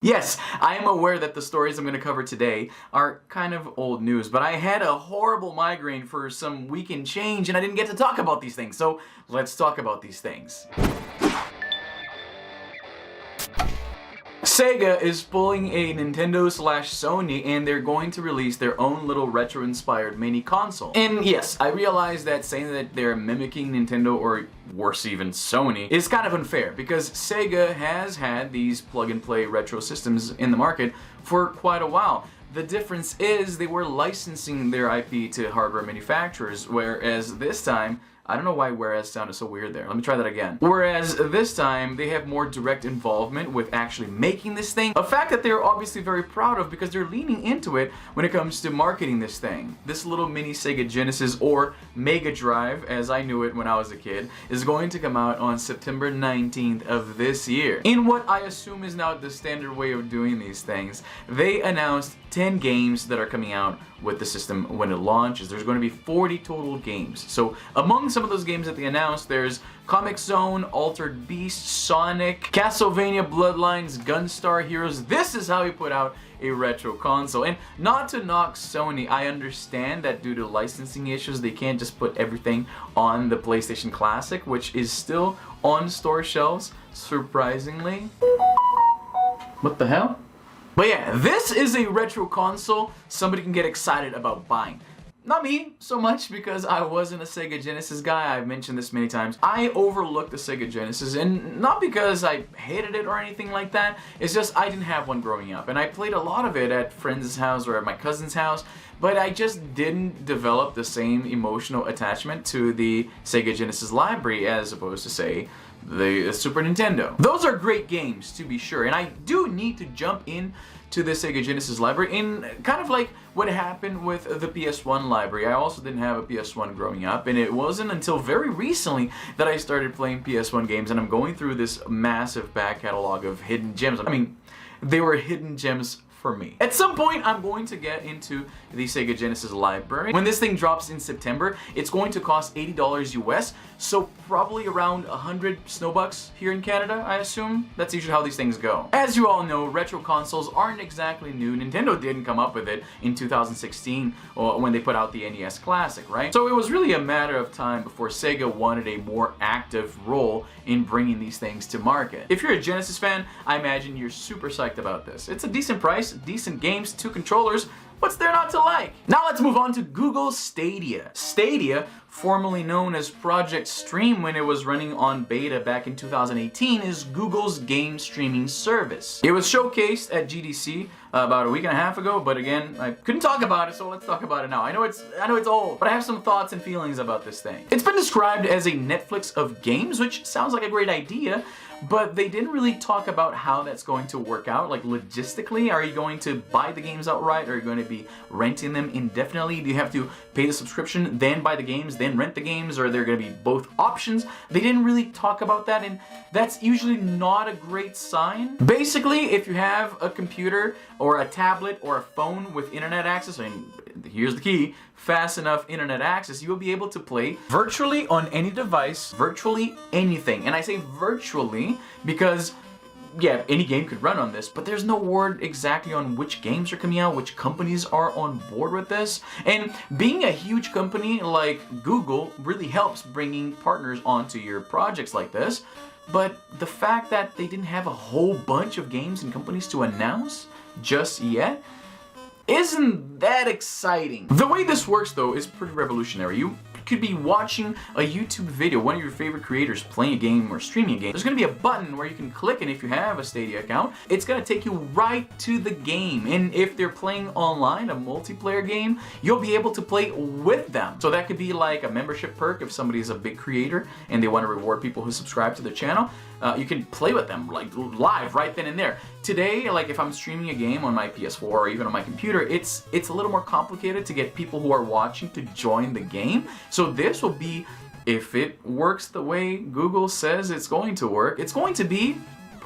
Yes, I am aware that the stories I'm going to cover today are kind of old news, but I had a horrible migraine for some week and change and I didn't get to talk about these things, so let's talk about these things. Sega is pulling a Nintendo/Sony and they're going to release their own little retro-inspired mini console. And yes, I realize that saying that they're mimicking Nintendo or worse even Sony is kind of unfair because Sega has had these plug-and-play retro systems in the market for quite a while. The difference is they were licensing their IP to hardware manufacturers, whereas this time, I don't know why whereas sounded so weird there. Let me try that again. Whereas this time, they have more direct involvement with actually making this thing. A fact that they're obviously very proud of because they're leaning into it when it comes to marketing this thing. This little mini Sega Genesis, or Mega Drive, as I knew it when I was a kid, is going to come out on September 19th of this year. In what I assume is now the standard way of doing these things, they announced 10 games that are coming out with the system when it launches. There's going to be 40 total games. So among some of those games that they announced, there's Comic Zone, Altered Beast, Sonic, Castlevania Bloodlines, Gunstar Heroes. This is how you put out a retro console. And not to knock Sony, I understand that due to licensing issues, they can't just put everything on the PlayStation Classic, which is still on store shelves, surprisingly. What the hell? But yeah, this is a retro console somebody can get excited about buying. Not me so much because I wasn't a Sega Genesis guy. I've mentioned this many times. I overlooked the Sega Genesis, and not because I hated it or anything like that. It's just I didn't have one growing up, and I played a lot of it at friends' house or at my cousin's house, but I just didn't develop the same emotional attachment to the Sega Genesis library as opposed to, say, the Super Nintendo. Those are great games, to be sure, and I do need to jump in to the Sega Genesis library, and kind of like what happened with the PS1 library. I also didn't have a PS1 growing up, and it wasn't until very recently that I started playing PS1 games, and I'm going through this massive back catalog of hidden gems. I mean, they were hidden gems for me. At some point, I'm going to get into the Sega Genesis library. When this thing drops in September, it's going to cost $80 US, so probably around 100 snowbucks here in Canada, I assume. That's usually how these things go. As you all know, retro consoles aren't exactly new. Nintendo didn't come up with it in 2016 when they put out the NES Classic, right? So it was really a matter of time before Sega wanted a more active role in bringing these things to market. If you're a Genesis fan, I imagine you're super psyched about this. It's a decent price, decent games, 2 controllers. What's there not to like? Now let's move on to Google Stadia. Stadia, formerly known as Project Stream when it was running on beta back in 2018, is Google's game streaming service. It was showcased at GDC about a week and a half ago, but again, I couldn't talk about it, so let's talk about it now. I know it's old, but I have some thoughts and feelings about this thing. It's been described as a Netflix of games, which sounds like a great idea, but they didn't really talk about how that's going to work out, like logistically. Are you going to buy the games outright? Are you going to be renting them indefinitely? Do you have to pay the subscription, then buy the games, then rent the games? Or are there going to be both options? They didn't really talk about that, and that's usually not a great sign. Basically, if you have a computer or a tablet or a phone with internet access, and here's the key, fast enough internet access, you will be able to play virtually on any device, virtually anything. And I say virtually because, yeah, any game could run on this, but there's no word exactly on which games are coming out, which companies are on board with this. And being a huge company like Google really helps bringing partners onto your projects like this. But the fact that they didn't have a whole bunch of games and companies to announce just yet isn't that exciting. The way this works, though, is pretty revolutionary. You could be watching a YouTube video, one of your favorite creators playing a game or streaming a game. There's going to be a button where you can click, and if you have a Stadia account, it's going to take you right to the game. And if they're playing online, a multiplayer game, you'll be able to play with them. So that could be like a membership perk if somebody's a big creator and they want to reward people who subscribe to their channel. You can play with them like live right then and there. Today, like if I'm streaming a game on my PS4 or even on my computer, it's a little more complicated to get people who are watching to join the game. So this will be, if it works the way Google says it's going to work, it's going to be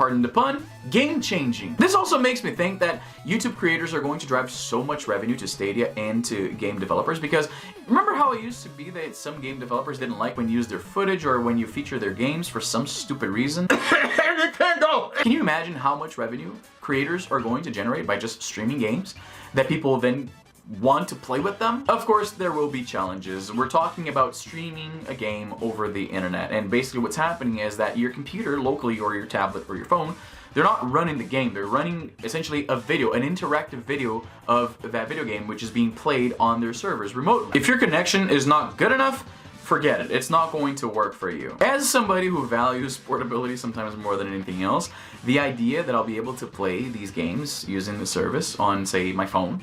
pardon the pun, game-changing. This also makes me think that YouTube creators are going to drive so much revenue to Stadia and to game developers, because remember how it used to be that some game developers didn't like when you use their footage or when you feature their games for some stupid reason? Nintendo! Can you imagine how much revenue creators are going to generate by just streaming games that people then want to play with them? Of course, there will be challenges. We're talking about streaming a game over the internet, and basically what's happening is that your computer locally or your tablet or your phone, they're not running the game, they're running essentially a video, an interactive video of that video game which is being played on their servers remotely. If your connection is not good enough, forget it. It's not going to work for you. As somebody who values portability sometimes more than anything else, the idea that I'll be able to play these games using the service on, say, my phone,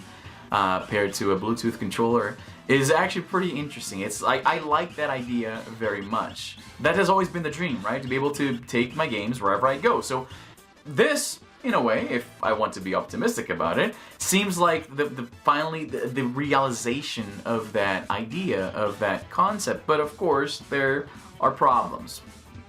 paired to a Bluetooth controller, is actually pretty interesting. I like that idea very much. That has always been the dream, right? To be able to take my games wherever I go. So this, in a way, if I want to be optimistic about it, seems like finally the realization of that idea, of that concept. But of course, there are problems.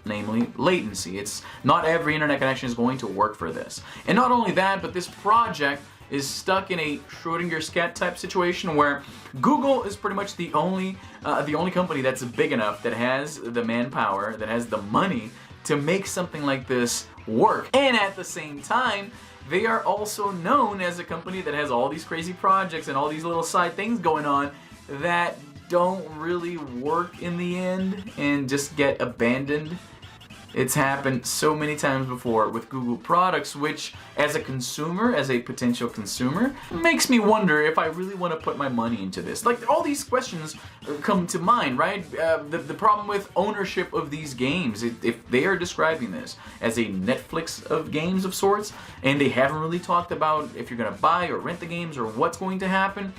Namely, latency. It's not every internet connection is going to work for this. And not only that, but this project is stuck in a Schrodinger's cat type situation where Google is pretty much the only company that's big enough, that has the manpower, that has the money to make something like this work. And at the same time, they are also known as a company that has all these crazy projects and all these little side things going on that don't really work in the end and just get abandoned. It's happened so many times before with Google products, which as a consumer, as a potential consumer, makes me wonder if I really want to put my money into this. Like, all these questions come to mind, right? The problem with ownership of these games, if they are describing this as a Netflix of games of sorts, and they haven't really talked about if you're going to buy or rent the games or what's going to happen,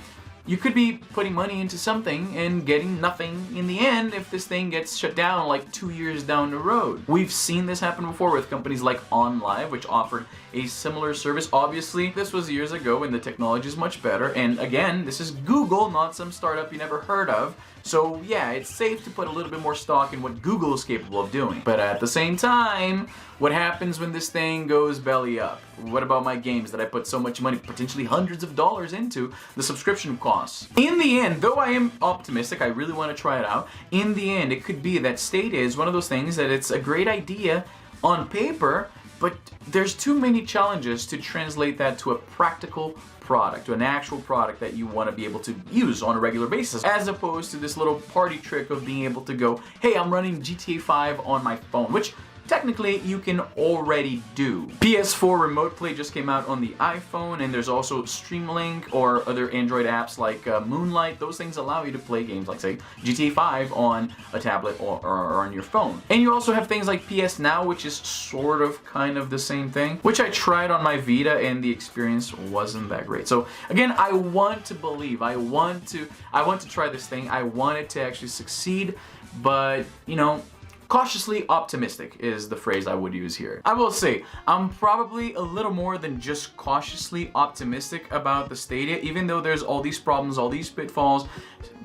you could be putting money into something and getting nothing in the end if this thing gets shut down like 2 years down the road. We've seen this happen before with companies like OnLive, which offered a similar service. Obviously, this was years ago and the technology is much better. And again, this is Google, not some startup you never heard of. So yeah, it's safe to put a little bit more stock in what Google is capable of doing. But at the same time, what happens when this thing goes belly up? What about my games that I put so much money, potentially hundreds of dollars into, the subscription costs? In the end, though I am optimistic, I really want to try it out, in the end, it could be that Stadia is one of those things that it's a great idea on paper, but there's too many challenges to translate that to a practical product, to an actual product that you want to be able to use on a regular basis, as opposed to this little party trick of being able to go, hey, I'm running GTA 5 on my phone, which technically you can already do. PS4 Remote Play just came out on the iPhone, and there's also Streamlink or other Android apps like Moonlight. Those things allow you to play games like, say, GTA 5 on a tablet or on your phone. And you also have things like PS Now, which is sort of kind of the same thing, which I tried on my Vita and the experience wasn't that great. So again, I want to believe, I want to try this thing. I want it to actually succeed, but you know, cautiously optimistic is the phrase I would use here. I will say, I'm probably a little more than just cautiously optimistic about the Stadia, even though there's all these problems, all these pitfalls.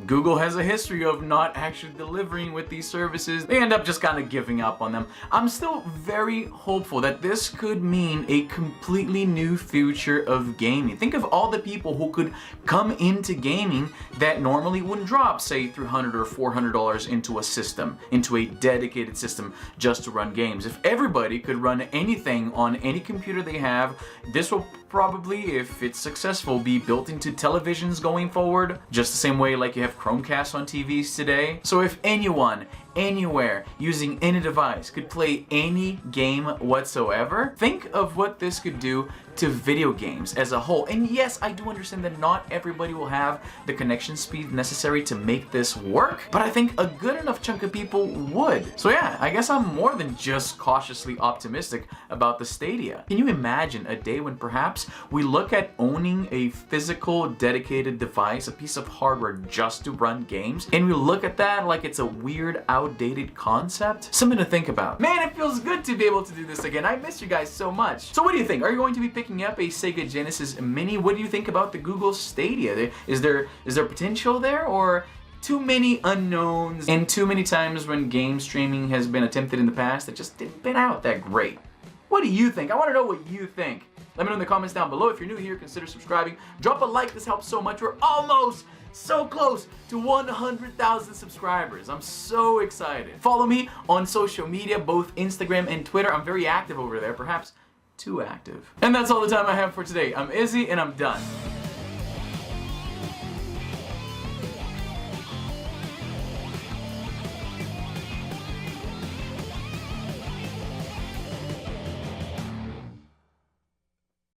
Google has a history of not actually delivering with these services. They end up just kind of giving up on them. I'm still very hopeful that this could mean a completely new future of gaming. Think of all the people who could come into gaming that normally wouldn't drop, say, $300 or $400 into a system, into a dedicated system just to run games. If everybody could run anything on any computer they have, this will probably, if it's successful, be built into televisions going forward, just the same way like you have Chromecast on TVs today. So if anyone, anywhere, using any device could play any game whatsoever, think of what this could do to video games as a whole. And yes, I do understand that not everybody will have the connection speed necessary to make this work, but I think a good enough chunk of people would. So yeah, I guess I'm more than just cautiously optimistic about the Stadia. Can you imagine a day when perhaps we look at owning a physical dedicated device, a piece of hardware just to run games, and we look at that like it's a weird, outdated concept? Something to think about. Man, it feels good to be able to do this again. I miss you guys so much. So what do you think? Are you going to be picking up a Sega Genesis Mini? What do you think about the Google Stadia? Is there potential there, or too many unknowns and too many times when game streaming has been attempted in the past that just didn't pan out that great? What do you think? I want to know what you think. Let me know in the comments down below. If you're new here, consider subscribing. Drop a like. This helps so much. We're almost so close to 100,000 subscribers. I'm so excited. Follow me on social media, both Instagram and Twitter. I'm very active over there, perhaps too active. And that's all the time I have for today. I'm Izzy, and I'm done.